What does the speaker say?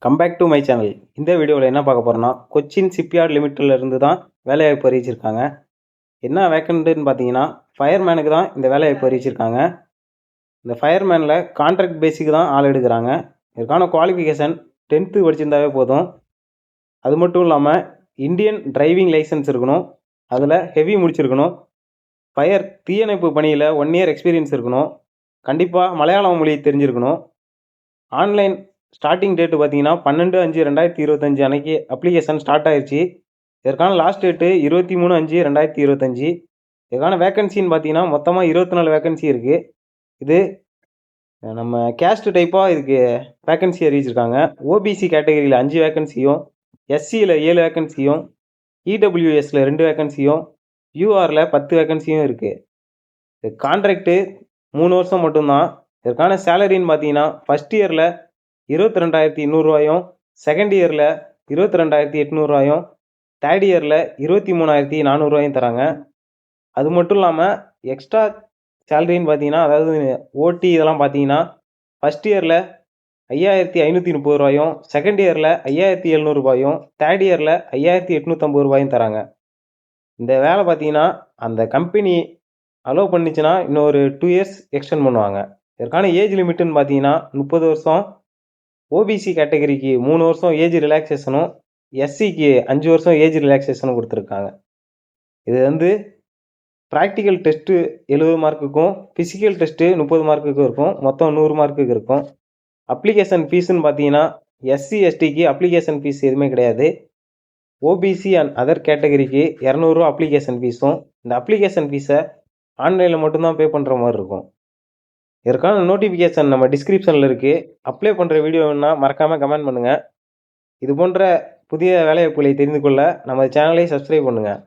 Come back to my channel. இந்த வீடியோவில் என்ன பார்க்க போகிறோன்னா, கொச்சின் ஷிப்யார்ட் லிமிட்டில் இருந்து தான் வேலைவாய்ப்பு அறிவிச்சிருக்காங்க. என்ன வேக்கண்ட்டுன்னு பார்த்தீங்கன்னா, ஃபயர்மேனுக்கு தான் இந்த வேலைவாய்ப்பு அறிவிச்சிருக்காங்க. இந்த ஃபயர்மேனில் கான்ட்ராக்ட் பேஸுக்கு தான் ஆள் எடுக்கிறாங்க. இதற்கான குவாலிஃபிகேஷன் 10th படிச்சிருந்தாவே போதும். அது மட்டும் இல்லாமல் இந்தியன் டிரைவிங் லைசன்ஸ் இருக்கணும், அதில் ஹெவி முடிச்சிருக்கணும், தீயணைப்பு பணியில் 1 year எக்ஸ்பீரியன்ஸ் இருக்கணும், கண்டிப்பாக மலையாளம் மொழி தெரிஞ்சிருக்கணும். ஆன்லைன் ஸ்டார்டிங் டேட்டு பார்த்தீங்கன்னா 12/5/2025 அன்னைக்கு அப்ளிகேஷன் ஸ்டார்ட் ஆயிடுச்சு. இதற்கான லாஸ்ட் டேட்டு 23/5/2025. இதற்கான வேக்கன்சின்னு பார்த்தீங்கன்னா மொத்தமாக 24 வேக்கன்சி இருக்குது. இது நம்ம கேஸ்ட் டைப்பாக இதுக்கு வேக்கன்சி அறிவிச்சிருக்காங்க. ஓபிசி கேட்டகரியில் 5 வேக்கன்சியும், எஸ்சியில் 7 வேக்கன்சியும், இடபிள்யூஎஸில் 2 வேக்கன்சியும், யூஆரில் 10 வேக்கன்சியும் இருக்குது. இது கான்ட்ராக்டு 3 வருஷம் மட்டும்தான். இதற்கான சேலரின்னு பார்த்தீங்கன்னா ஃபஸ்ட் இயரில் 22,200 செகண்ட் இயரில் 22,800 தேர்ட் இயரில் 23,400 தராங்க. அது மட்டும் இல்லாமல் எக்ஸ்ட்ரா சேலரின்னு பார்த்தீங்கன்னா, அதாவது ஓடி இதெல்லாம் பார்த்தீங்கன்னா ஃபஸ்ட் இயரில் 5,530 செகண்ட் இயரில் 5,700 தேர்ட் இயரில் 5,850 தராங்க. இந்த வேலை பார்த்தீங்கன்னா அந்த கம்பெனி அலோவ் பண்ணிச்சுன்னா இன்னொரு 2 years எக்ஸ்டெண்ட் பண்ணுவாங்க. இதற்கான ஏஜ் லிமிட்டுன்னு பார்த்தீங்கன்னா 30 வருஷம், ஓபிசி கேட்டகரிக்கு 3 வருஷம் ஏஜ் ரிலாக்ஸேஷனும், எஸ்சிக்கு 5 வருஷம் ஏஜ் ரிலாக்ஸேஷனும் கொடுத்துருக்காங்க. இது ப்ராக்டிக்கல் டெஸ்ட்டு 70 மார்க்குக்கும், ஃபிசிக்கல் டெஸ்ட்டு 30 மார்க்குக்கும் இருக்கும். மொத்தம் 100 மார்க்குக்கு இருக்கும். அப்ளிகேஷன் ஃபீஸுன்னு பார்த்தீங்கன்னா எஸ்சி எஸ்டிக்கு அப்ளிகேஷன் ஃபீஸ் எதுவுமே கிடையாது. ஓபிசி அண்ட் அதர் கேட்டகரிக்கு 200 அப்ளிகேஷன் ஃபீஸும், இந்த அப்ளிகேஷன் ஃபீஸை ஆன்லைனில் மட்டும்தான் பே பண்ணுற மாதிரி இருக்கும். இதற்கான நோட்டிஃபிகேஷன் நம்ம டிஸ்கிரிப்ஷனில் இருக்குது. அப்ளை பண்ணுற வீடியோன்னா மறக்காமல் கமெண்ட் பண்ணுங்கள். இது போன்ற புதிய வேலைவாய்ப்புகளை தெரிந்து கொள்ள நம்ம சேனலை சப்ஸ்கிரைப் பண்ணுங்கள்.